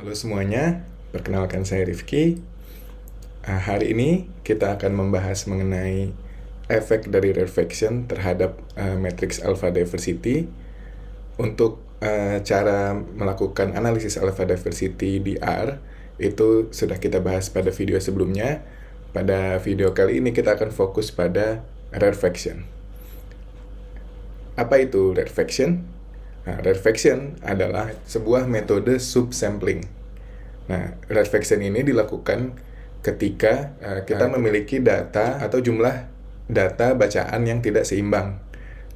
Halo semuanya, perkenalkan saya Rifki. Hari ini kita akan membahas mengenai efek dari rarefaction terhadap matriks alpha diversity. Untuk cara melakukan analisis alpha diversity di R, itu sudah kita bahas pada video sebelumnya. Pada video kali ini kita akan fokus pada rarefaction. Apa itu rarefaction? Rarefaction adalah sebuah metode subsampling. Nah, rarefaction ini dilakukan ketika kita memiliki data atau jumlah data bacaan yang tidak seimbang.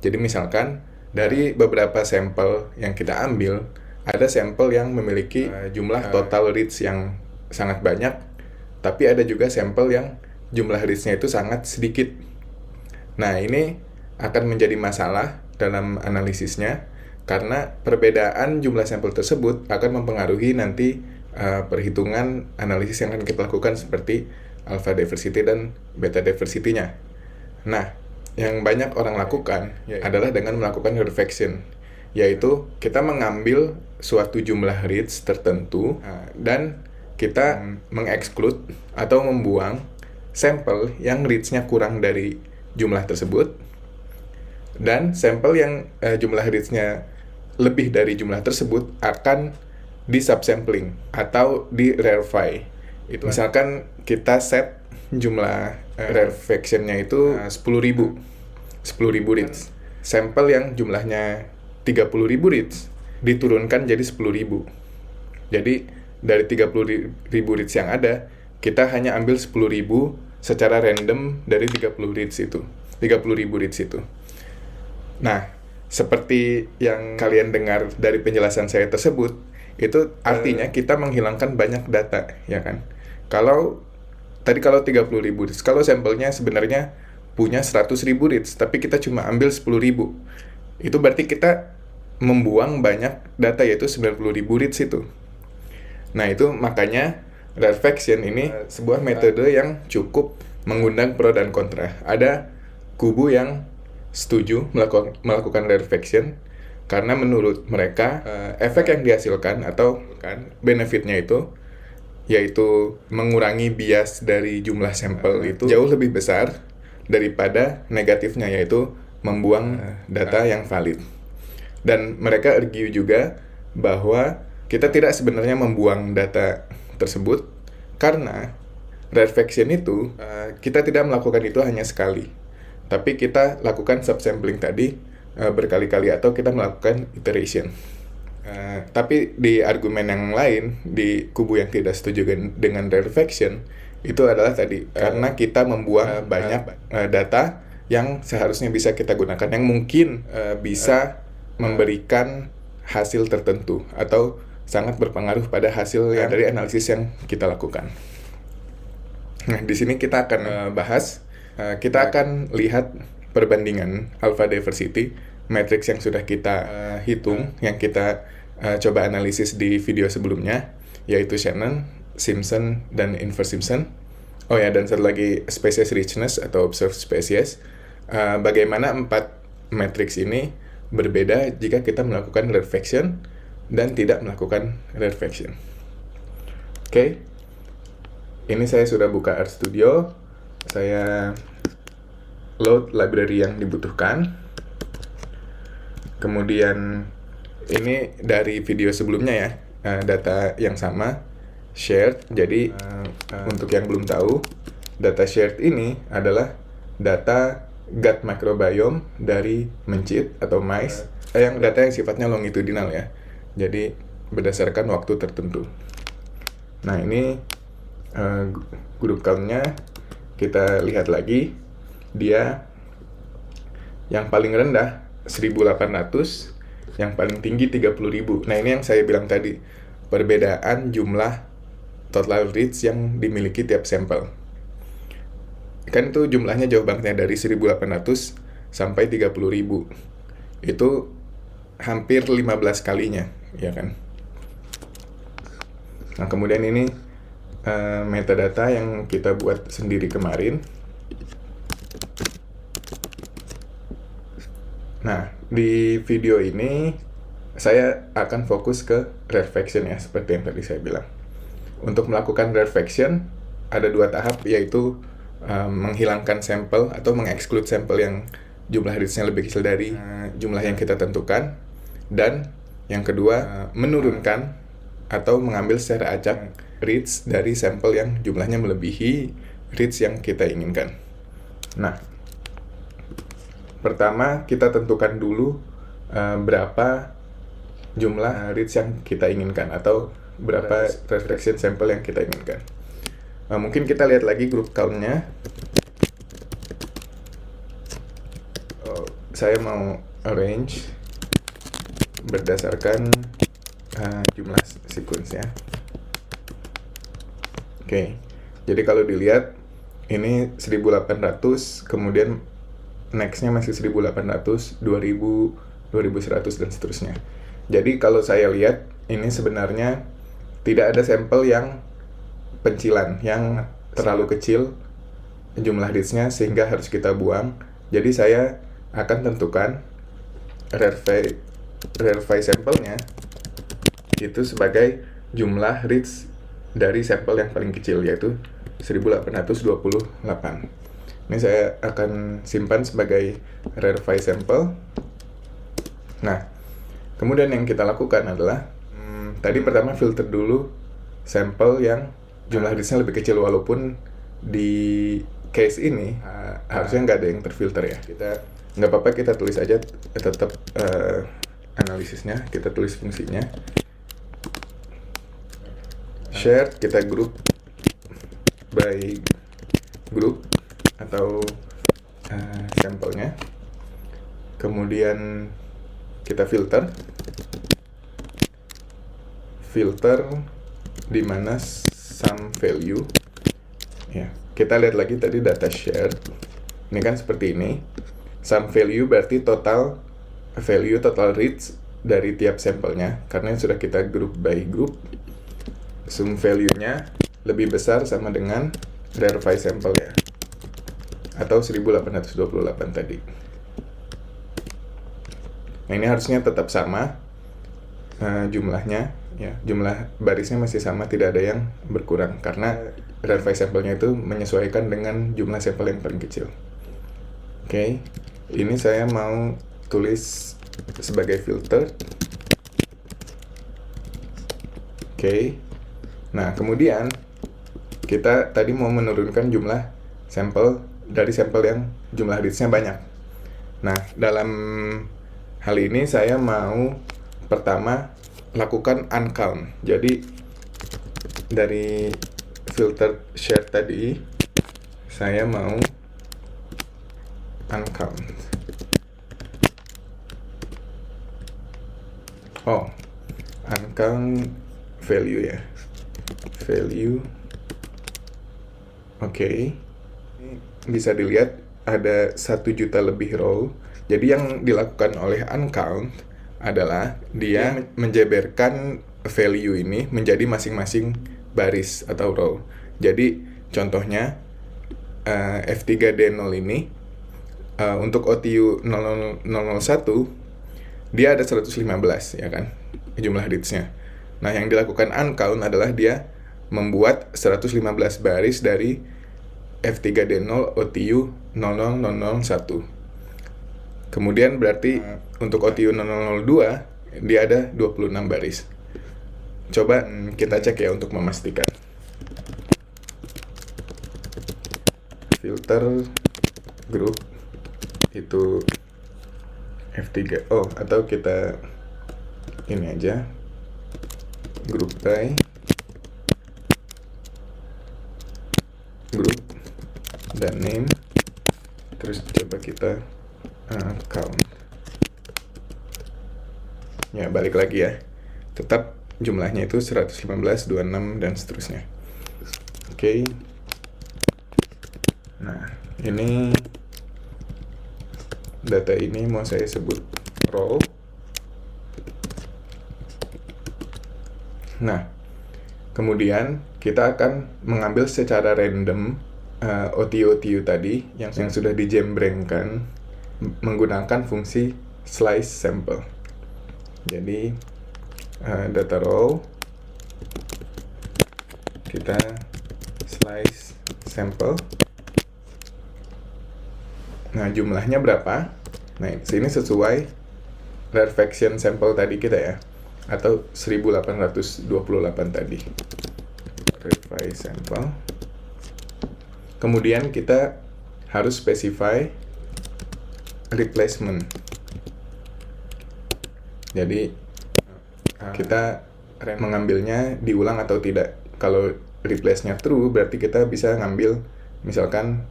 Jadi misalkan dari beberapa sampel yang kita ambil, ada sampel yang memiliki jumlah total reads yang sangat banyak, tapi ada juga sampel yang jumlah reads-nya itu sangat sedikit. Nah, ini akan menjadi masalah dalam analisisnya, karena perbedaan jumlah sampel tersebut akan mempengaruhi nanti perhitungan analisis yang akan kita lakukan seperti alpha diversity dan beta diversity-nya. Nah, yang banyak orang lakukan adalah dengan melakukan rarefaction, yaitu kita mengambil suatu jumlah reads tertentu dan kita mengeksklud atau membuang sampel yang reads-nya kurang dari jumlah tersebut, dan sampel yang jumlah reads-nya lebih dari jumlah tersebut akan di subsampling atau di rarefy. Itu misalkan kita set jumlah rarefaction-nya itu 10.000 reads. Sampel yang jumlahnya 30.000 reads diturunkan jadi 10.000. Jadi dari 30.000 reads yang ada, kita hanya ambil 10.000 secara random dari 30.000 reads itu. Nah, seperti yang kalian dengar dari penjelasan saya tersebut, itu artinya kita menghilangkan banyak data, ya kan? Kalau 30.000 reads, kalau sampelnya sebenarnya punya 100.000 reads, tapi kita cuma ambil 10.000, itu berarti kita membuang banyak data, yaitu 90.000 reads itu. Nah, itu makanya rarefaction ini sebuah metode yang cukup mengundang pro dan kontra. Ada kubu yang setuju melakukan rarefaction karena menurut mereka efek yang dihasilkan atau benefitnya itu, yaitu mengurangi bias dari jumlah sampel itu jauh lebih besar daripada negatifnya, yaitu membuang data yang valid. Dan mereka argue juga bahwa kita tidak sebenarnya membuang data tersebut, karena rarefaction itu kita tidak melakukan itu hanya sekali, tapi kita lakukan subsampling tadi berkali-kali, atau kita melakukan iteration. Tapi di argumen yang lain, di kubu yang tidak setuju dengan rarefaction, itu adalah tadi karena kita membuang banyak data yang seharusnya bisa kita gunakan, yang mungkin bisa memberikan hasil tertentu atau sangat berpengaruh pada hasil dari analisis yang kita lakukan. Nah, di sini kita akan bahas, kita akan lihat perbandingan alpha diversity matrix yang sudah kita hitung, yang kita coba analisis di video sebelumnya, yaitu Shannon, Simpson, dan inverse Simpson. Oh ya, dan satu lagi species richness atau observed species. Bagaimana 4 matrix ini berbeda jika kita melakukan rarefaction dan tidak melakukan rarefaction. Oke. Ini saya sudah buka RStudio. Saya load library yang dibutuhkan. Kemudian ini dari video sebelumnya ya, data yang sama, shared. Jadi untuk yang belum tahu, data shared ini adalah data gut microbiome dari mencit atau mice, yang data yang sifatnya longitudinal ya. Jadi berdasarkan waktu tertentu. Nah, ini group count-nya kita lihat lagi. Dia yang paling rendah 1.800, yang paling tinggi 30.000. Nah, ini yang saya bilang tadi, perbedaan jumlah total reads yang dimiliki tiap sampel. Kan itu jumlahnya jauh banget ya, dari 1.800 sampai 30.000. Itu hampir 15 kalinya, ya kan? Nah, kemudian ini metadata yang kita buat sendiri kemarin. Nah, di video ini saya akan fokus ke rarefaction ya, seperti yang tadi saya bilang. Untuk melakukan rarefaction ada 2 tahap, yaitu menghilangkan sampel atau mengexclude sampel yang jumlah reads-nya lebih kecil dari jumlah yang kita tentukan, dan yang kedua menurunkan atau mengambil secara acak reads dari sampel yang jumlahnya melebihi reads yang kita inginkan. Nah, pertama kita tentukan dulu berapa jumlah reads yang kita inginkan atau berapa rarefaction sampel yang kita inginkan. Mungkin kita lihat lagi group count-nya. Saya mau arrange berdasarkan jumlah sequence-nya. Oke. Jadi kalau dilihat ini 1800, kemudian next-nya masih 1800, 2000, 2100 dan seterusnya. Jadi kalau saya lihat ini sebenarnya tidak ada sampel yang pencilan, yang terlalu kecil jumlah reads-nya sehingga harus kita buang. Jadi saya akan tentukan rarefy sampelnya itu sebagai jumlah reads dari sampel yang paling kecil, yaitu 1828. Ini saya akan simpan sebagai rarefy sampel. Nah, kemudian yang kita lakukan adalah tadi pertama filter dulu sampel yang jumlah reads-nya lebih kecil, walaupun di case ini harusnya nggak ada yang terfilter ya. Kita nggak apa-apa, kita tulis aja tetap analisisnya, kita tulis fungsinya. Share, kita group by group atau sampelnya. Kemudian kita filter di mana sum value. Ya, kita lihat lagi tadi data share. Ini kan seperti ini. Sum value berarti total value, total reads dari tiap sampelnya. Karena sudah kita group by group, sum value-nya lebih besar sama dengan rarefy sampel ya, atau 1828 tadi. Nah, ini harusnya tetap sama jumlahnya ya, jumlah barisnya masih sama, tidak ada yang berkurang karena rarefy sampelnya itu menyesuaikan dengan jumlah sampel yang paling kecil. Oke, ini saya mau tulis sebagai filter. Oke. Nah, kemudian kita tadi mau menurunkan jumlah sampel dari sampel yang jumlah reads-nya banyak. Nah, dalam hal ini saya mau pertama lakukan uncount. Jadi dari filter share tadi saya mau uncount. Uncount value ya. Value. Oke. Bisa dilihat ada 1 juta lebih row. Jadi yang dilakukan oleh uncount adalah dia menjeberkan value ini menjadi masing-masing baris atau row. Jadi contohnya F3D0 ini untuk OTU 0001 dia ada 115 ya kan jumlah reads-nya. Nah, yang dilakukan uncount adalah dia membuat 115 baris dari F3D0 OTU 0001. Kemudian berarti untuk OTU 0002 dia ada 26 baris. Coba kita cek ya untuk memastikan. Filter group itu F3 atau kita ini aja group by group dan name, terus coba kita count ya, balik lagi ya, tetap jumlahnya itu 115, 26 dan seterusnya. Oke. Nah, ini data ini mau saya sebut row. Nah, kemudian kita akan mengambil secara random OTU tadi yang sudah dijembrengkan menggunakan fungsi slice sample. Jadi data row kita slice sample. Nah, jumlahnya berapa? Nah, sini sesuai rarefaction sample tadi kita ya, atau 1828 tadi. Rarefy sample. Kemudian kita harus specify replacement. Jadi kita mengambilnya diulang atau tidak. Kalau replace-nya true, berarti kita bisa ngambil misalkan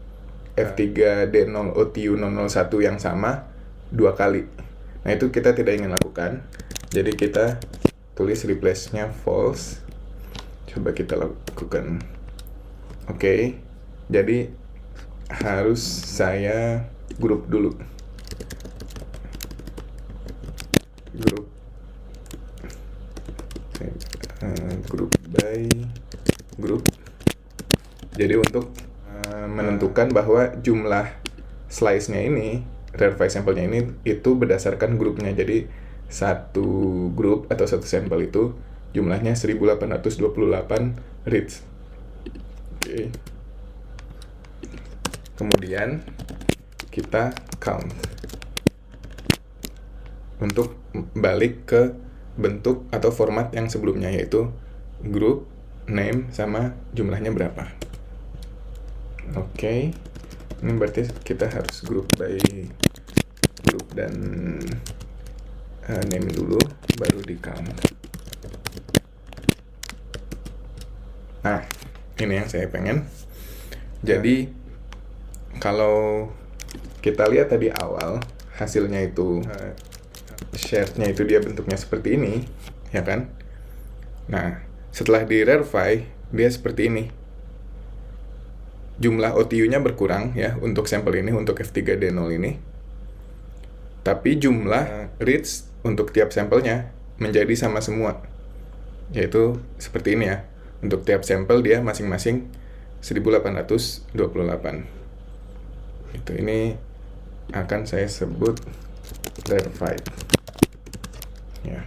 F3D0 OTU001 yang sama 2 kali. Nah, itu kita tidak ingin lakukan. Jadi kita tulis replace-nya false. Coba kita lakukan. Oke. Jadi harus saya grup dulu. Group by group. Jadi untuk menentukan bahwa jumlah slice-nya ini, rarefy sampelnya ini itu berdasarkan grupnya. Jadi satu grup atau satu sampel itu jumlahnya 1828 reads. Oke. Kemudian kita count untuk balik ke bentuk atau format yang sebelumnya, yaitu group, name, sama jumlahnya berapa. Oke. Ini berarti kita harus group by group dan name dulu, baru di count. Nah, ini yang saya pengen. Jadi kalau kita lihat tadi awal, hasilnya itu shared-nya itu dia bentuknya seperti ini, ya kan? Nah, setelah di rarefy, dia seperti ini. Jumlah OTU-nya berkurang ya untuk sampel ini, untuk F3D0 ini. Tapi jumlah reads untuk tiap sampelnya menjadi sama semua. Yaitu seperti ini ya. Untuk tiap sampel dia masing-masing 1828. Itu ini akan saya sebut rarified. Ya.